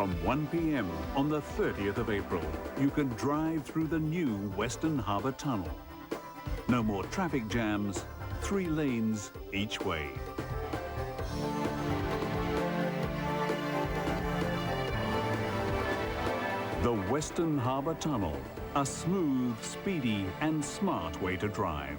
From 1 p.m. on the 30th of April, you can drive through the new Western Harbour Tunnel. No more traffic jams, 3 lanes each way. The Western Harbour Tunnel, a smooth, speedy and smart way to drive.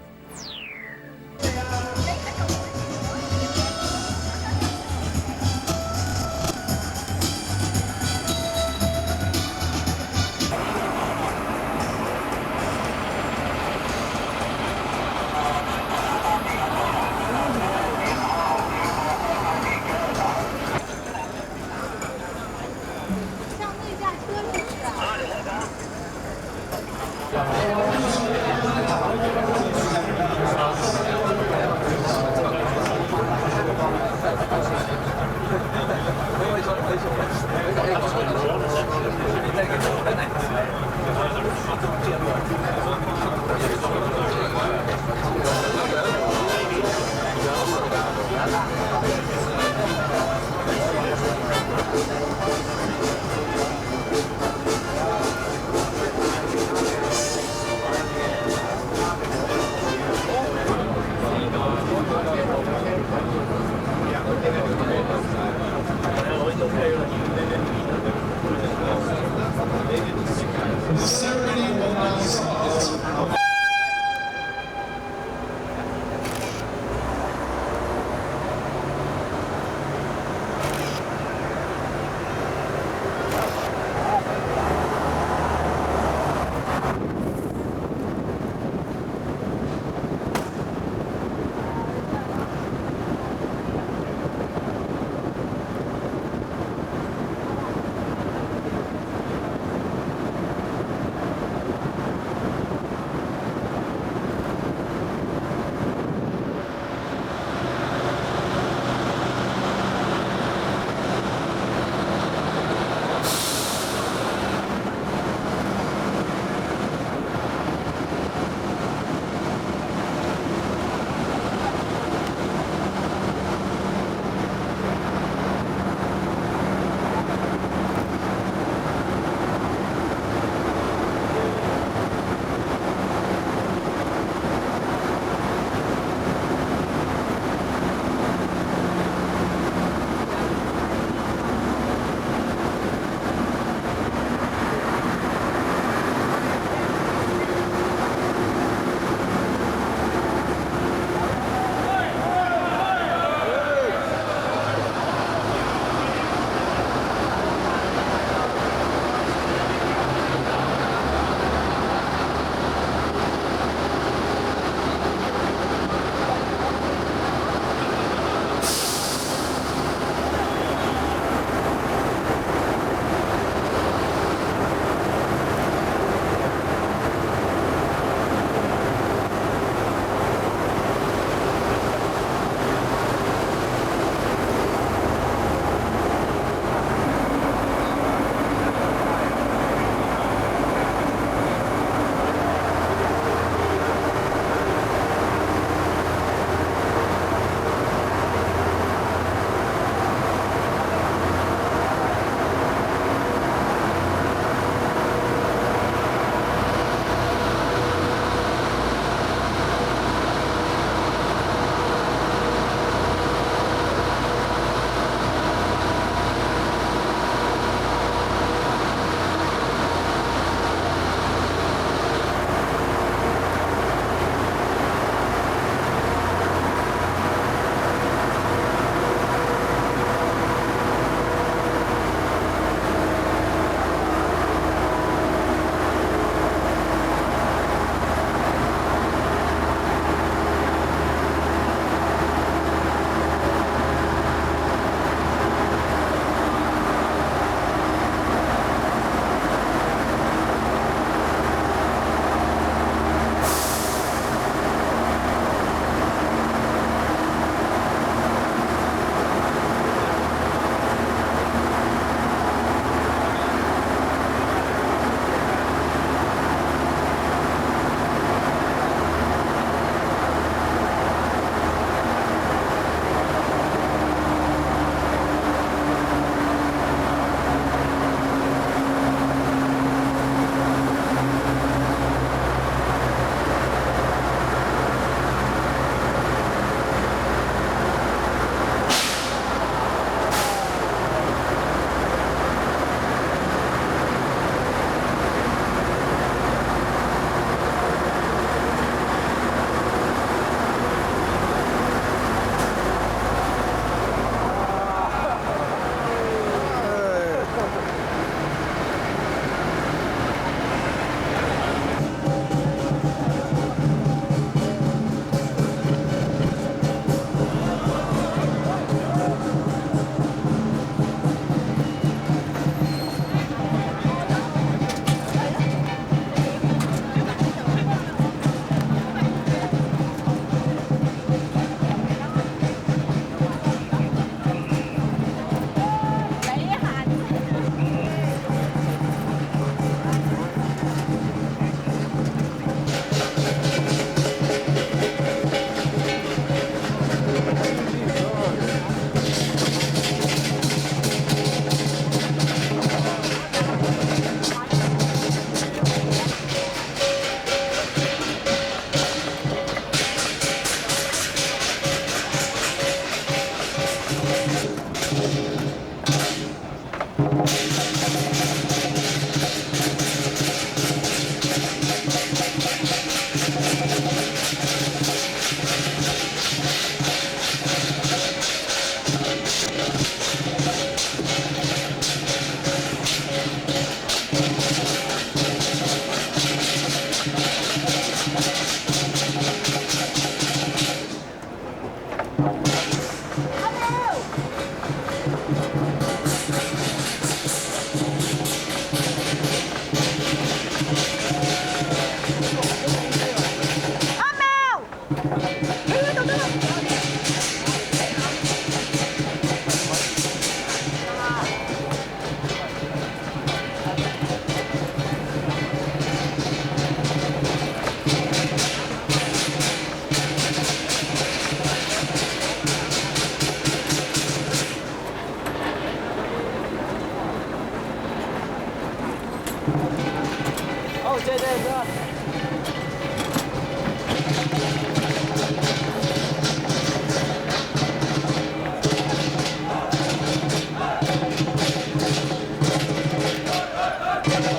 好，谢谢哥。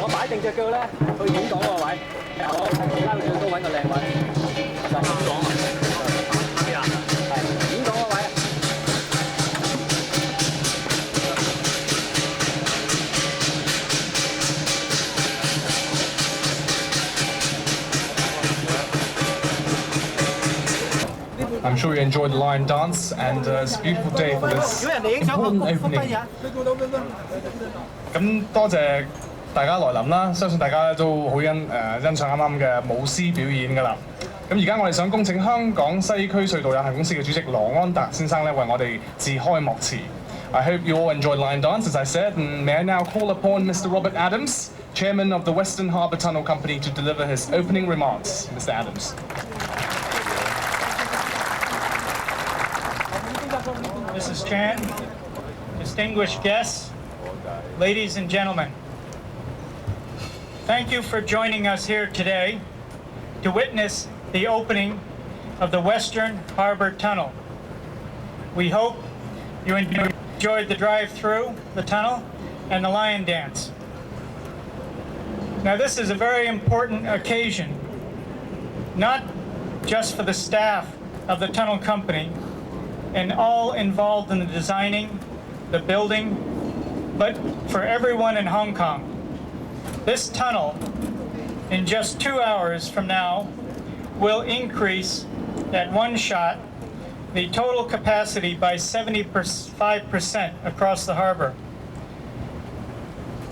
我擺定隻腳咧，去演講個位。我而家最高揾個靚位。就演講啊？係啊。係演講個位。I'm sure you enjoyed the lion dance, and it's a beautiful day for this important opening. 咁多謝大家來臨啦，相信大家都好欣賞啱啱嘅舞獅表演㗎啦。咁而家我哋想恭請香港西區隧道有限公司嘅主席羅安達先生咧，為我哋致開幕詞。I hope you all enjoyed lion dance, as I said, and may I now call upon Mr. Robert Adams, Chairman of the Western Harbour Tunnel Company, to deliver his opening remarks. Mr. Adams. Mrs. Chan, distinguished guests, ladies and gentlemen, thank you for joining us here today to witness the opening of the Western Harbour Tunnel. We hope you enjoyed the drive through the tunnel and the lion dance. Now, this is a very important occasion, not just for the staff of the tunnel company and all involved in the designing, the building, but for everyone in Hong Kong. This tunnel, in just 2 hours from now, will increase at one shot the total capacity by 75% across the harbor.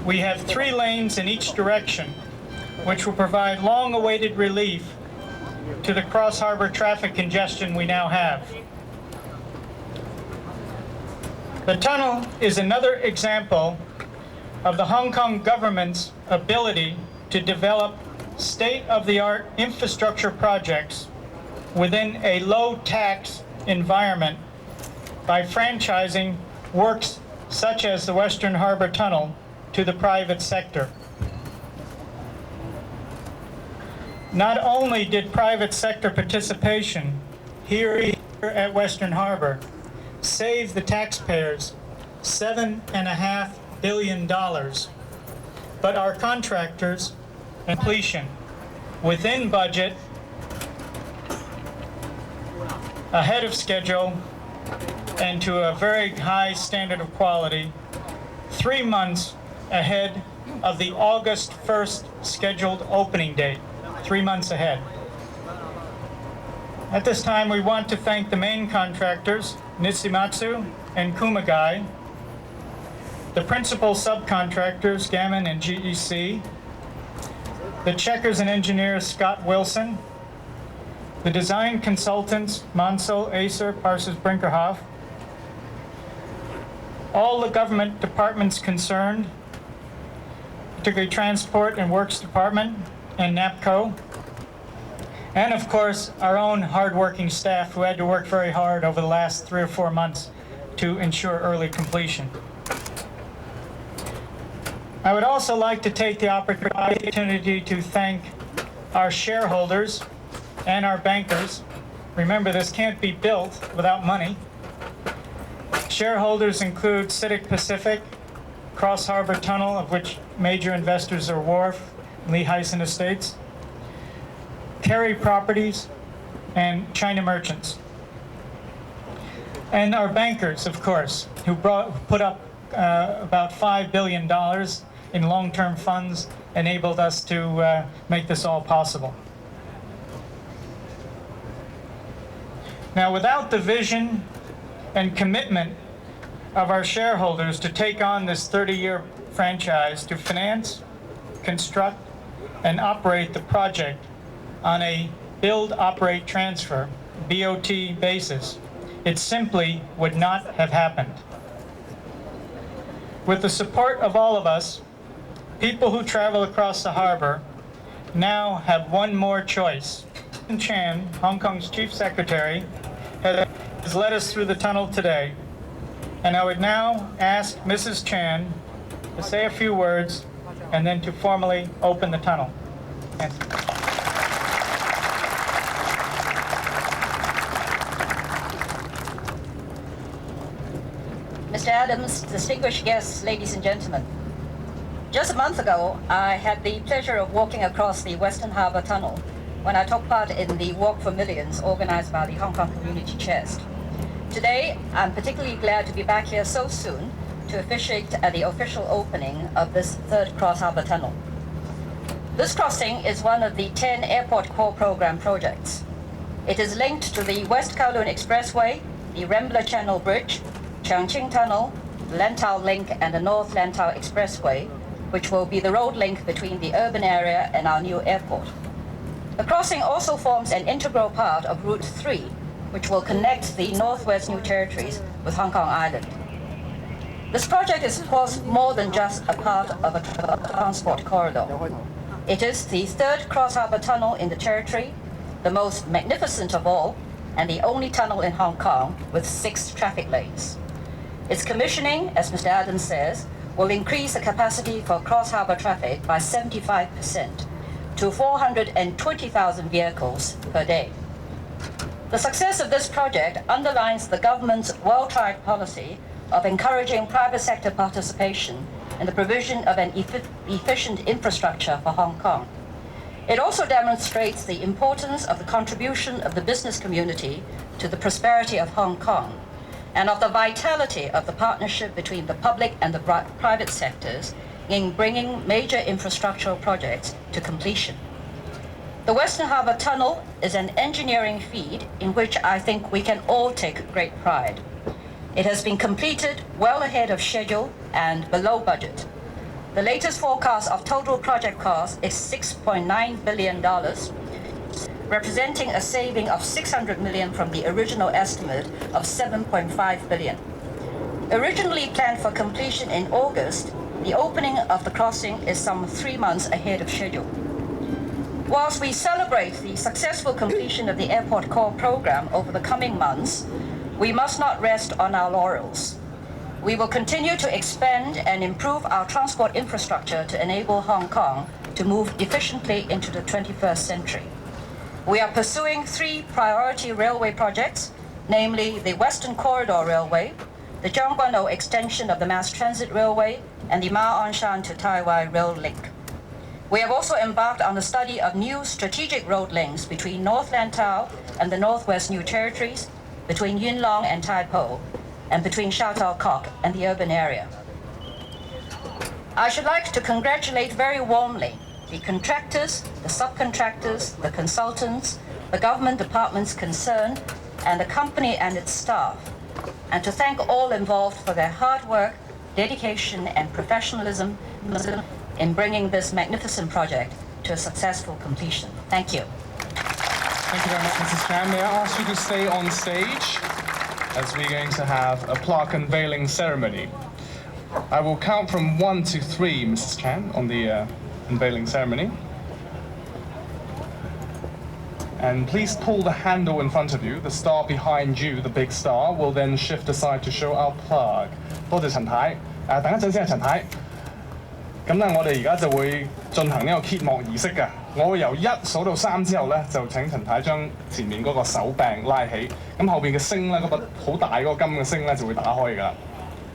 We have 3 lanes in each direction, which will provide long-awaited relief to the cross-harbor traffic congestion we now have. The tunnel is another example of the Hong Kong government's ability to develop state-of-the-art infrastructure projects within a low-tax environment by franchising works such as the Western Harbour Tunnel to the private sector. Not only did private sector participation here at Western Harbour save the taxpayers $7.5 billion, but our contractors completion within budget, ahead of schedule, and to a very high standard of quality, 3 months ahead of the August 1st scheduled opening date, 3 months ahead. At this time, we want to thank the main contractors, Nishimatsu and Kumagai, the principal subcontractors, Gammon and GEC, the checkers and engineers, Scott Wilson, the design consultants, Mansell, Acer, Parsons, Brinkerhoff, all the government departments concerned, particularly Transport and Works Department and NAPCO, and of course, our own hardworking staff who had to work very hard over the last 3 or 4 months to ensure early completion. I would also like to take the opportunity to thank our shareholders and our bankers. Remember, this can't be built without money. Shareholders include CITIC Pacific, Cross Harbor Tunnel, of which major investors are Wharf, Lee Hyson Estates, Kerry Properties, and China Merchants. And our bankers, of course, who put up about $5 billion in long-term funds, enabled us to make this all possible. Now, without the vision and commitment of our shareholders to take on this 30-year franchise to finance, construct, and operate the project on a build, operate, transfer, BOT basis, it simply would not have happened. With the support of all of us, people who travel across the harbor now have one more choice. Anson Chan, Hong Kong's Chief Secretary, has led us through the tunnel today, and I would now ask Mrs. Chan to say a few words and then to formally open the tunnel. Anson. Mr. Adams, distinguished guests, ladies and gentlemen. Just a month ago, I had the pleasure of walking across the Western Harbour Tunnel when I took part in the Walk for Millions organized by the Hong Kong Community Chest. Today, I'm particularly glad to be back here so soon to officiate at the official opening of this third Cross Harbour Tunnel. This crossing is one of the 10 Airport Core Program projects. It is linked to the West Kowloon Expressway, the Rambler Channel Bridge, Cheongqing Tunnel, the Lantau Link and the North Lantau Expressway, which will be the road link between the urban area and our new airport. The crossing also forms an integral part of Route 3, which will connect the Northwest New Territories with Hong Kong Island. This project is, of course, more than just a part of a transport corridor. It is the third cross-harbour tunnel in the territory, the most magnificent of all, and the only tunnel in Hong Kong with 6 traffic lanes. Its commissioning, as Mr. Adams says, will increase the capacity for cross-harbour traffic by 75% to 420,000 vehicles per day. The success of this project underlines the government's well-tried policy of encouraging private sector participation in the provision of an efficient infrastructure for Hong Kong. It also demonstrates the importance of the contribution of the business community to the prosperity of Hong Kong, and of the vitality of the partnership between the public and the private sectors in bringing major infrastructural projects to completion. The Western Harbour Tunnel is an engineering feat in which I think we can all take great pride. It has been completed well ahead of schedule and below budget. The latest forecast of total project cost is $6.9 billion, representing a saving of $600 million from the original estimate of $7.5 billion. Originally planned for completion in August, the opening of the crossing is some 3 months ahead of schedule. Whilst we celebrate the successful completion of the Airport Core program over the coming months, we must not rest on our laurels. We will continue to expand and improve our transport infrastructure to enable Hong Kong to move efficiently into the 21st century. We are pursuing 3 priority railway projects, namely the Western Corridor Railway, the Zhangguanou extension of the Mass Transit Railway, and the Ma-on-Shan to Tai Wai Rail Link. We have also embarked on the study of new strategic road links between North Lantau and the Northwest New Territories, between Yuen Long and Tai Po, and between Sha Tau Kok and the urban area. I should like to congratulate very warmly the contractors, the subcontractors, the consultants, the government departments concerned, and the company and its staff, and to thank all involved for their hard work, dedication, and professionalism in bringing this magnificent project to a successful completion. Thank you. Thank you very much, Mrs. Chan. May I ask you to stay on stage as we're going to have a plaque unveiling ceremony. I will count from 1 to 3, Mrs. Chan, on the unveiling ceremony. And please pull the handle in front of you. The star behind you, the big star, will then shift aside to show our plaque. 多謝陳太。等一陣先啊，陳太。咁咧，我哋而家就會進行呢個揭幕儀式嘅。我會由1數到3之後咧，就請陳太將前面嗰個手柄拉起。咁後邊嘅星咧，嗰個好大嗰個金嘅星咧就會打開㗎。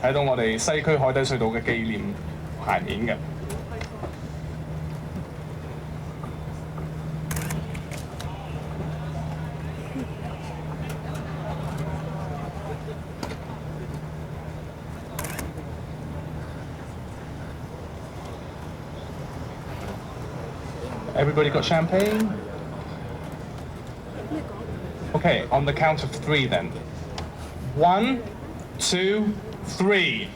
睇到我哋西區海底隧道嘅紀念牌面嘅。Everybody got champagne? Okay, on the count of 3 then. 1, 2, 3.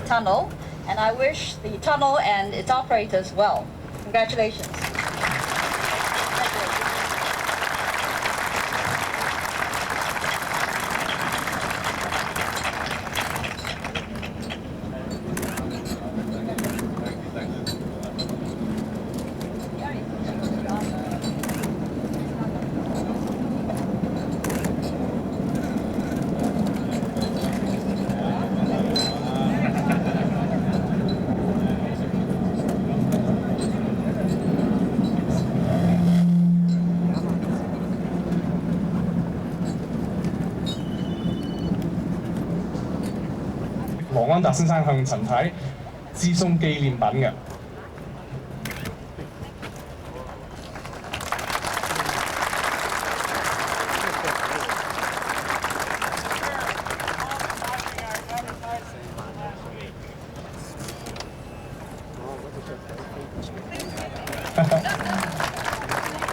Tunnel, and I wish the tunnel and its operators well. Congratulations. 羅安達先生向陳太致送紀念品嘅。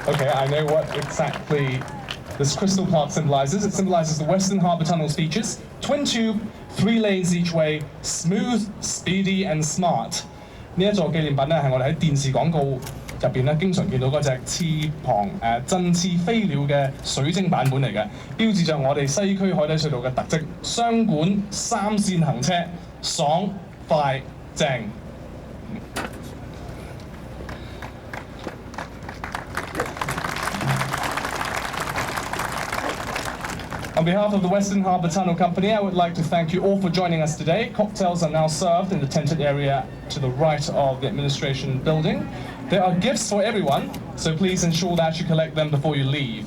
Okay, I know what exactly this crystal plaque symbolizes. It symbolizes the Western Harbour Tunnel's features. Twin tube, 3 lanes each way, smooth, speedy and smart. 呢一座紀念品咧係我哋喺電視廣告入邊咧經常見到嗰隻翅膀振翅飛鳥嘅水晶版本嚟嘅，標誌着我哋西區海底隧道嘅特色。雙管3線行車，爽快正。On behalf of the Western Harbour Tunnel Company, I would like to thank you all for joining us today. Cocktails are now served in the tented area to the right of the administration building. There are gifts for everyone, so please ensure that you collect them before you leave.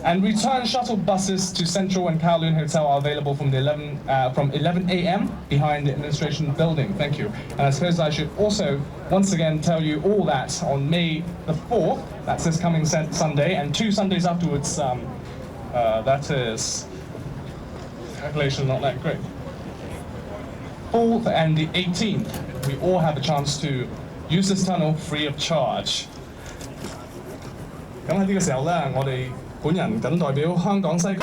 And return shuttle buses to Central and Kowloon Hotel are available from 11 a.m. behind the administration building. Thank you. And I suppose I should also once again tell you all that on May the 4th, that's this coming Sunday, and 2 Sundays afterwards, that is calculation not that great. 4th and the 18th, we all have a chance to use this tunnel free of charge. 咁喺呢個時候咧，我哋本人謹代表香港西區。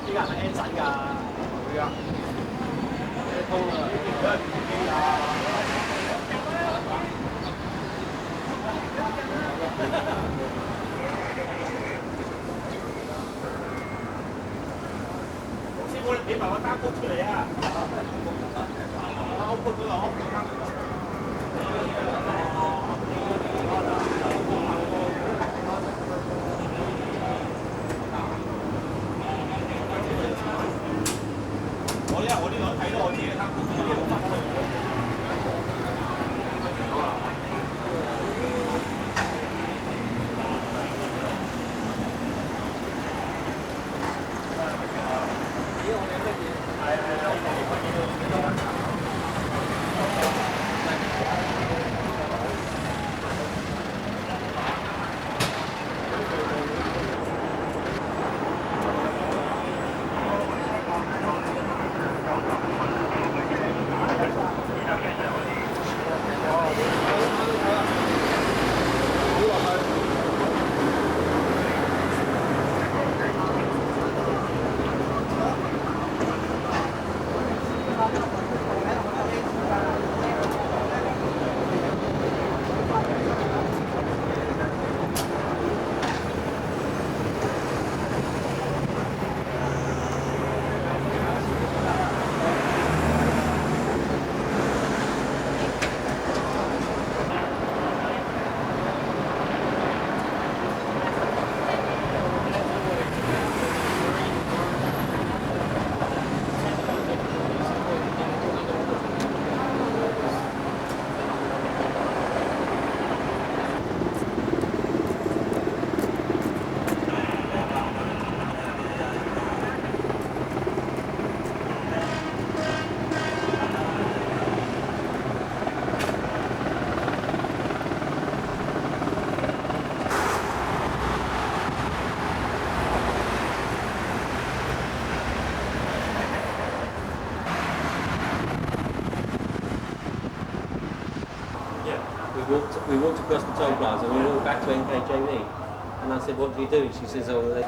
呢個係咪 Anson 㗎？會啊。師傅，你俾埋個單曲出嚟啊！我撥到落。我呢度睇到我自己嘅單曲，我冇發出。We walked across the toll plaza and we walked back to NKJV. And I said, what do you do? She says, oh, they...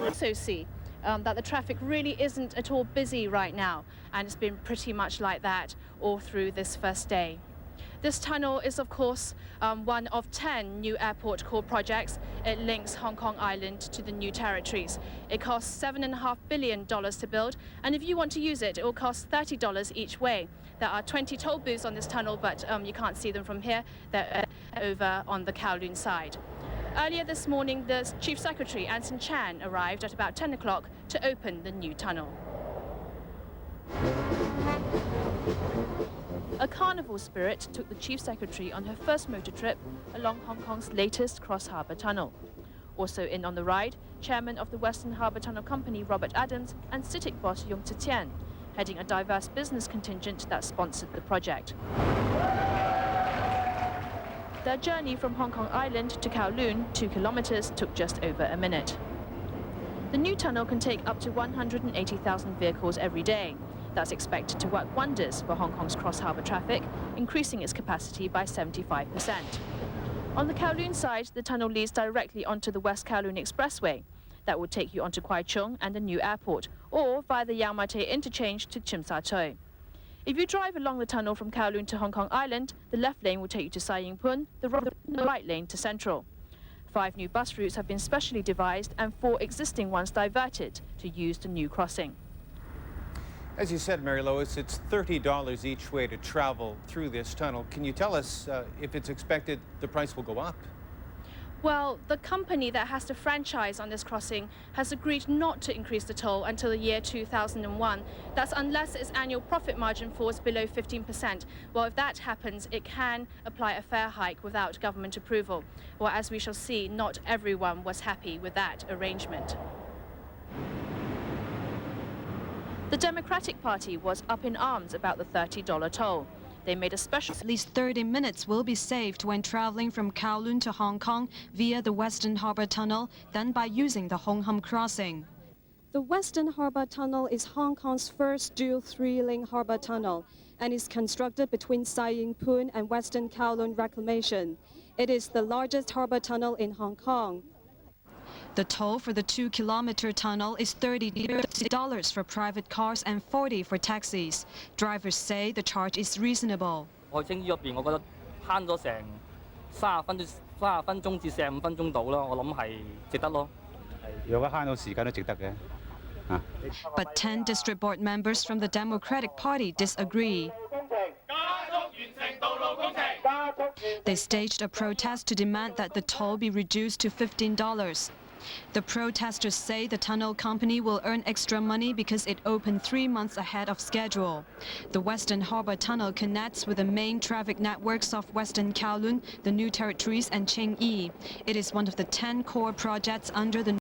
Also see that the traffic really isn't at all busy right now, and it's been pretty much like that all through this first day. This tunnel is, of course, one of 10 new airport core projects. It links Hong Kong Island to the new territories. It costs $7.5 billion to build, and if you want to use it, it will cost $30 each way. There are 20 toll booths on this tunnel, but you can't see them from here. They're over on the Kowloon side. Earlier this morning, the Chief Secretary, Anson arrived at about 10 o'clock to open the new tunnel. A carnival spirit took the Chief Secretary on her first motor trip along Hong Kong's latest cross-harbour tunnel. Also in on the ride, Chairman of the Western Harbour Tunnel Company, Robert Adams, and CITIC boss Yung Tze-Tian, heading a diverse business contingent that sponsored the project. Their journey from Hong Kong Island to Kowloon, 2 kilometres, took just over a minute. The new tunnel can take up to 180,000 vehicles every day. That's expected to work wonders for Hong Kong's cross-harbour traffic, increasing its capacity by 75%. On the Kowloon side, the tunnel leads directly onto the West Kowloon Expressway. That would take you onto Kwai Chung and the new airport, or via the Yang Ma Tei interchange to Tsim Sha Tsui. If you drive along the tunnel from Kowloon to Hong Kong Island, the left lane will take you to Sai Ying Pun, the right lane to Central. 5 new bus routes have been specially devised and 4 existing ones diverted to use the new crossing. As you said, Mary Lois, it's $30 each way to travel through this tunnel. Can you tell us if it's expected the price will go up? Well, the company that has the franchise on this crossing has agreed not to increase the toll until the year 2001. That's unless its annual profit margin falls below 15%. Well, if that happens, it can apply a fare hike without government approval. Well, as we shall see, not everyone was happy with that arrangement. The Democratic Party was up in arms about the $30 toll. They made a special... At least 30 minutes will be saved when traveling from Kowloon to Hong Kong via the Western Harbour Tunnel than by using the Hong Hom crossing. The Western Harbour Tunnel is Hong Kong's first dual 3-lane harbour tunnel and is constructed between Sai Ying Pun and Western Kowloon Reclamation. It is the largest harbour tunnel in Hong Kong. The toll for the 2-kilometre tunnel is $30 for private cars and $40 for taxis. Drivers say the charge is reasonable. 海青衣入邊，我覺得慳咗成30分鐘至45分鐘到啦，我諗係值得咯。如果慳到時間都值得嘅。But 10 district board members from the Democratic Party disagree. They staged a protest to demand that the toll be reduced to $15. The protesters say the tunnel company will earn extra money because it opened 3 months ahead of schedule. The Western Harbour Tunnel connects with the main traffic networks of Western Kowloon, the New Territories and Tsing Yi. It is one of the 10 core projects under the